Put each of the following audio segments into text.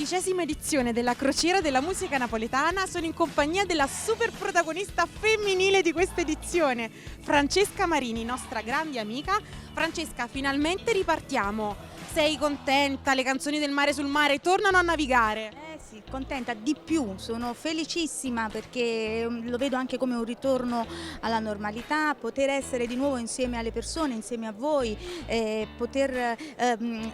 14ª edizione della Crociera della Musica Napoletana. Sono in compagnia della super protagonista femminile di questa edizione, Francesca Marini, nostra grande amica. Francesca, finalmente ripartiamo. Sei contenta? Le canzoni del Mare sul Mare tornano a navigare? Sì, contenta di più, sono felicissima perché lo vedo anche come un ritorno alla normalità, poter essere di nuovo insieme alle persone, insieme a voi, poter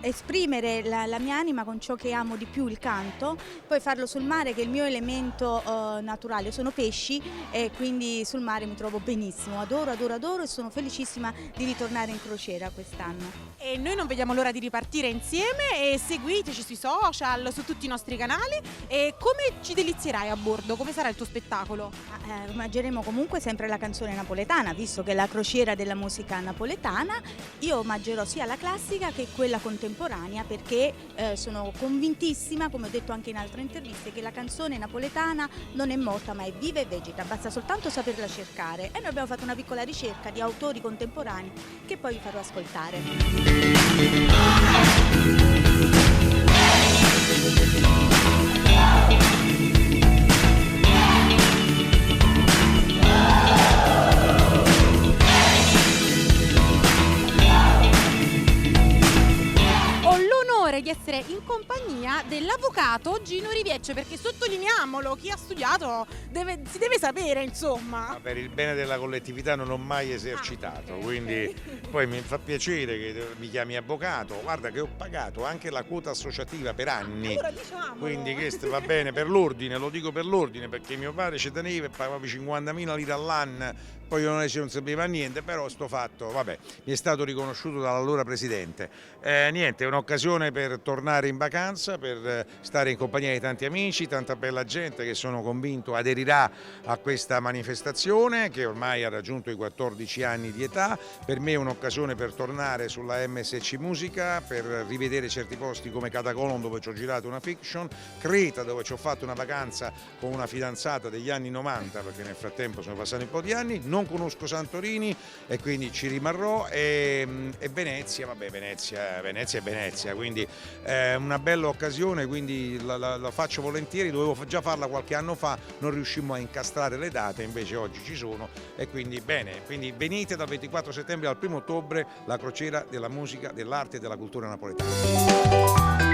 esprimere la mia anima con ciò che amo di più, il canto, poi farlo sul mare che è il mio elemento naturale. Io sono pesci e quindi sul mare mi trovo benissimo, adoro, adoro, adoro e sono felicissima di ritornare in crociera quest'anno. E noi non vediamo l'ora di ripartire insieme e seguiteci sui social, su tutti i nostri canali. E come ci delizierai a bordo? Come sarà il tuo spettacolo? Omaggeremo comunque sempre la canzone napoletana, visto che è la crociera della musica napoletana. Io omaggerò sia la classica che quella contemporanea perché sono convintissima, come ho detto anche in altre interviste, che la canzone napoletana non è morta ma è viva e vegeta, basta soltanto saperla cercare. E noi abbiamo fatto una piccola ricerca di autori contemporanei che poi vi farò ascoltare. Di essere in compagnia dell'avvocato Gino Rivieccio, perché sottolineiamolo, chi ha studiato si deve sapere, insomma. Ma per il bene della collettività non ho mai esercitato, okay. Quindi poi mi fa piacere che mi chiami avvocato. Guarda che ho pagato anche la quota associativa per anni, allora diciamolo. Quindi questo va bene per l'ordine, lo dico per l'ordine perché mio padre ci teneva e pagava 50.000 lire all'anno. Poi io non sapeva niente, però sto fatto, vabbè, mi è stato riconosciuto dall'allora presidente. Niente, è un'occasione per tornare in vacanza, per stare in compagnia di tanti amici, tanta bella gente che sono convinto aderirà a questa manifestazione che ormai ha raggiunto i 14 anni di età. Per me è un'occasione per tornare sulla MSC Musica, per rivedere certi posti come Catacolon dove ci ho girato una fiction, Creta dove ci ho fatto una vacanza con una fidanzata degli anni 90 perché nel frattempo sono passati un po' di anni, non conosco Santorini e quindi ci rimarrò e Venezia, vabbè Venezia è Venezia, quindi una bella occasione, quindi la faccio volentieri, dovevo già farla qualche anno fa, non riuscimmo a incastrare le date, invece oggi ci sono e quindi bene, quindi venite dal 24 settembre al 1 ottobre la crociera della musica, dell'arte e della cultura napoletana.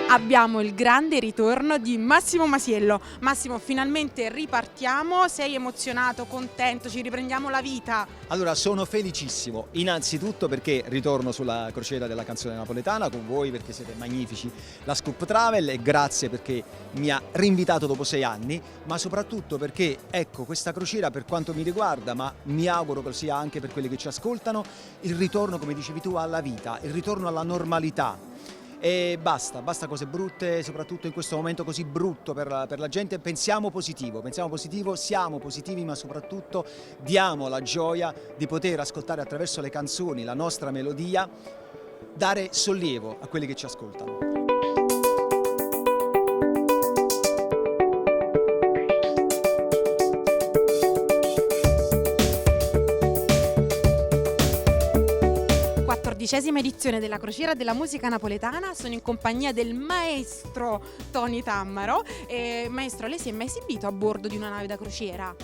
Abbiamo il grande ritorno di Massimo Masiello. Massimo, finalmente ripartiamo, sei emozionato, contento, ci riprendiamo la vita? Allora, sono felicissimo, innanzitutto perché ritorno sulla crociera della canzone napoletana con voi perché siete magnifici, la Scoop Travel, e grazie perché mi ha rinvitato dopo 6 anni, ma soprattutto perché, ecco, questa crociera per quanto mi riguarda, ma mi auguro che sia anche per quelli che ci ascoltano, il ritorno, come dicevi tu, alla vita, il ritorno alla normalità. E basta cose brutte, soprattutto in questo momento così brutto per la gente. Pensiamo positivo, siamo positivi, ma soprattutto diamo la gioia di poter ascoltare attraverso le canzoni la nostra melodia, dare sollievo a quelli che ci ascoltano. ª edizione della Crociera della Musica Napoletana, sono in compagnia del maestro Tony Tammaro. Maestro, lei si è mai esibito a bordo di una nave da crociera?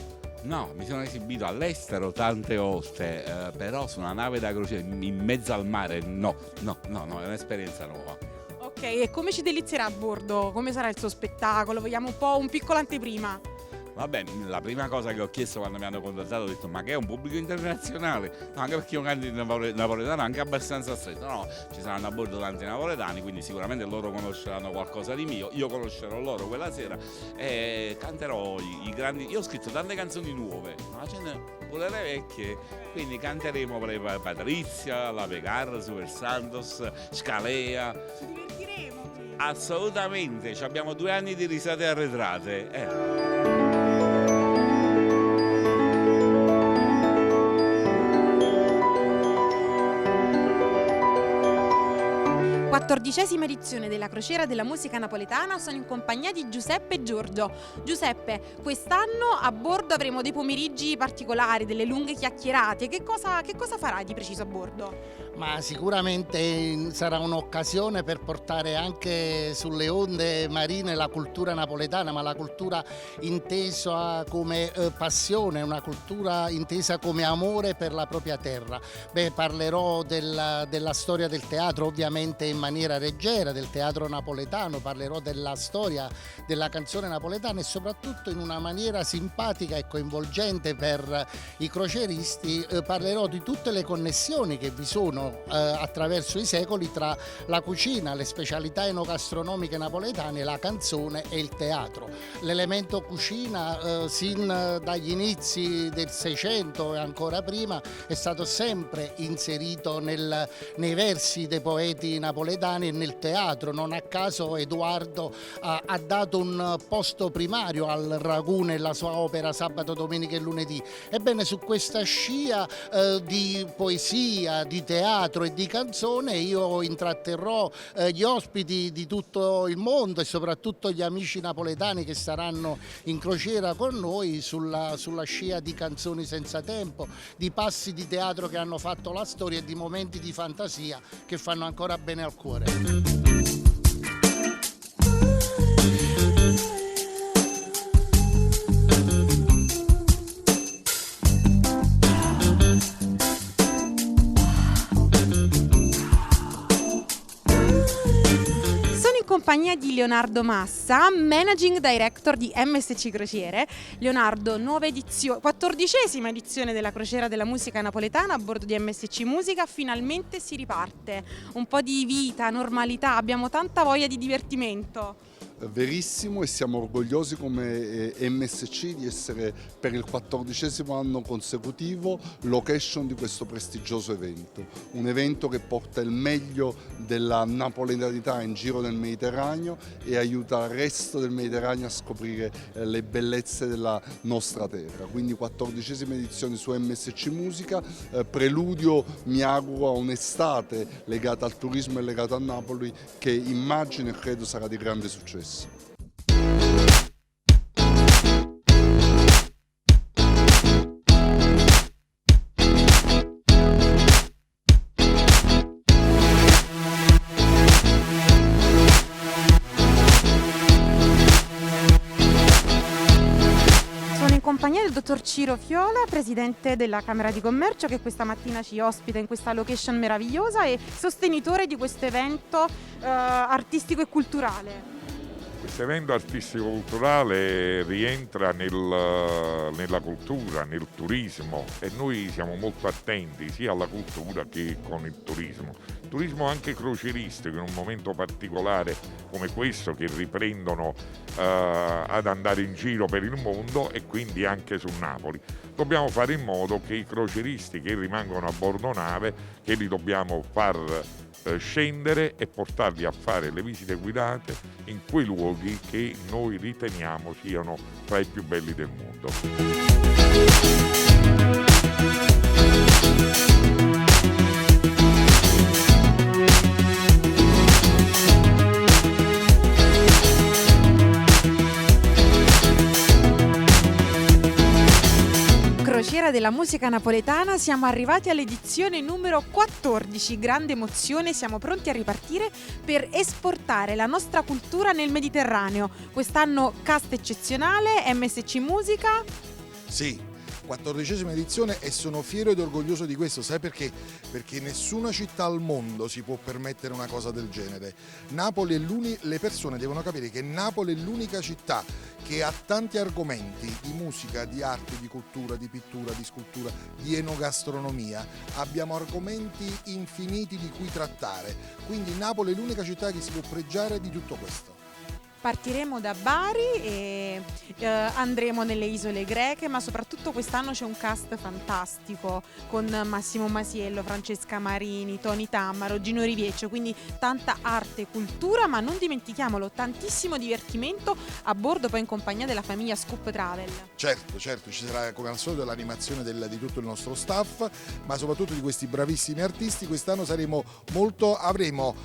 No, mi sono esibito all'estero tante volte, però su una nave da crociera in mezzo al mare no, è un'esperienza nuova. Ok, e come ci delizierà a bordo? Come sarà il suo spettacolo? Vogliamo un po' un piccolo anteprima? Va bene, la prima cosa che ho chiesto quando mi hanno contattato ho detto ma che è un pubblico internazionale? No, anche perché io canto in napoletano anche abbastanza stretto, no, ci saranno a bordo tanti napoletani, quindi sicuramente loro conosceranno qualcosa di mio, io conoscerò loro quella sera e canterò i grandi, io ho scritto tante canzoni nuove, ma ce ne pure le vecchie, quindi canteremo Patrizia, La Pegar, Super Santos, Scalea. Ci divertiremo. Assolutamente, abbiamo 2 anni di risate arretrate. 14ª 14ª edizione della Crociera della Musica Napoletana. Sono in compagnia di Giuseppe e Giorgio. Giuseppe, quest'anno a bordo avremo dei pomeriggi particolari, delle lunghe chiacchierate. Che cosa farai di preciso a bordo? Ma sicuramente sarà un'occasione per portare anche sulle onde marine la cultura napoletana, ma la cultura intesa come passione, una cultura intesa come amore per la propria terra. Parlerò della storia del teatro, ovviamente in maniera leggera, del teatro napoletano, parlerò della storia della canzone napoletana e soprattutto in una maniera simpatica e coinvolgente per i crocieristi. Parlerò di tutte le connessioni che vi sono attraverso i secoli tra la cucina, le specialità enogastronomiche napoletane, la canzone e il teatro. L'elemento cucina sin dagli inizi del Seicento e ancora prima è stato sempre inserito nei versi dei poeti napoletani e nel teatro. Non a caso Edoardo ha dato un posto primario al ragù nella sua opera Sabato, Domenica e Lunedì. Ebbene, su questa scia di poesia, di teatro e di canzone io intratterrò gli ospiti di tutto il mondo e soprattutto gli amici napoletani che saranno in crociera con noi sulla scia di canzoni senza tempo, di passi di teatro che hanno fatto la storia e di momenti di fantasia che fanno ancora bene al cuore. In compagnia di Leonardo Massa, Managing Director di MSC Crociere. Leonardo, 14ª edizione della Crociera della Musica Napoletana a bordo di MSC Musica, finalmente si riparte. Un po' di vita, normalità, abbiamo tanta voglia di divertimento. Verissimo, e siamo orgogliosi come MSC di essere per il 14° anno consecutivo location di questo prestigioso evento. Un evento che porta il meglio della napoletanità in giro nel Mediterraneo e aiuta il resto del Mediterraneo a scoprire le bellezze della nostra terra. Quindi 14ª edizione su MSC Musica, preludio mi auguro a un'estate legata al turismo e legata a Napoli che immagino e credo sarà di grande successo. Compagnia del dottor Ciro Fiola, presidente della Camera di Commercio, che questa mattina ci ospita in questa location meravigliosa e sostenitore di questo evento artistico e culturale. Questo evento artistico-culturale rientra nella cultura, nel turismo, e noi siamo molto attenti sia alla cultura che con il turismo. Turismo anche crocieristico in un momento particolare come questo, che riprendono ad andare in giro per il mondo e quindi anche su Napoli. Dobbiamo fare in modo che i crocieristi che rimangono a bordo nave, che li dobbiamo far scendere e portarli a fare le visite guidate in quei luoghi che noi riteniamo siano tra i più belli del mondo. Crociera della Musica Napoletana, siamo arrivati all'edizione numero 14, grande emozione, siamo pronti a ripartire per esportare la nostra cultura nel Mediterraneo. Quest'anno cast eccezionale, MSC Musica. Sì, 14ª edizione e sono fiero ed orgoglioso di questo, sai perché? Perché nessuna città al mondo si può permettere una cosa del genere. Napoli è le persone devono capire che Napoli è l'unica città che ha tanti argomenti di musica, di arte, di cultura, di pittura, di scultura, di enogastronomia. Abbiamo argomenti infiniti di cui trattare, quindi Napoli è l'unica città che si può pregiare di tutto questo. Partiremo da Bari e andremo nelle isole greche, ma soprattutto quest'anno c'è un cast fantastico con Massimo Masiello, Francesca Marini, Tony Tammaro, Gino Rivieccio, quindi tanta arte e cultura, ma non dimentichiamolo, tantissimo divertimento a bordo, poi in compagnia della famiglia Scoop Travel. Certo, ci sarà come al solito l'animazione di tutto il nostro staff, ma soprattutto di questi bravissimi artisti. Quest'anno avremo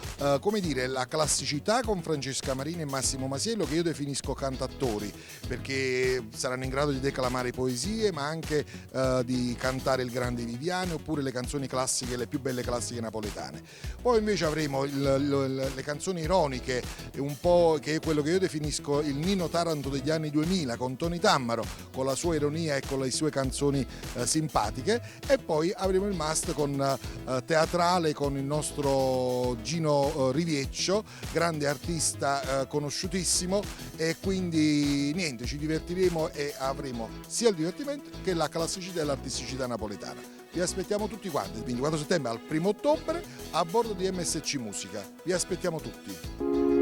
come dire, la classicità con Francesca Marini e Massimo Masiello, che io definisco cantatori, perché saranno in grado di declamare poesie, ma anche di cantare il grande Viviane oppure le canzoni classiche, le più belle classiche napoletane. Poi invece avremo le canzoni ironiche, un po' che è quello che io definisco il Nino Taranto degli anni 2000, con Tony Tammaro, con la sua ironia e con le sue canzoni simpatiche, e poi avremo il must con teatrale con il nostro Gino Rivieccio, grande artista conosciutissimo, e quindi niente, ci divertiremo e avremo sia il divertimento che la classicità e l'artisticità napoletana. Vi aspettiamo tutti quanti il 24 settembre al 1° ottobre a bordo di MSC Musica. Vi aspettiamo tutti.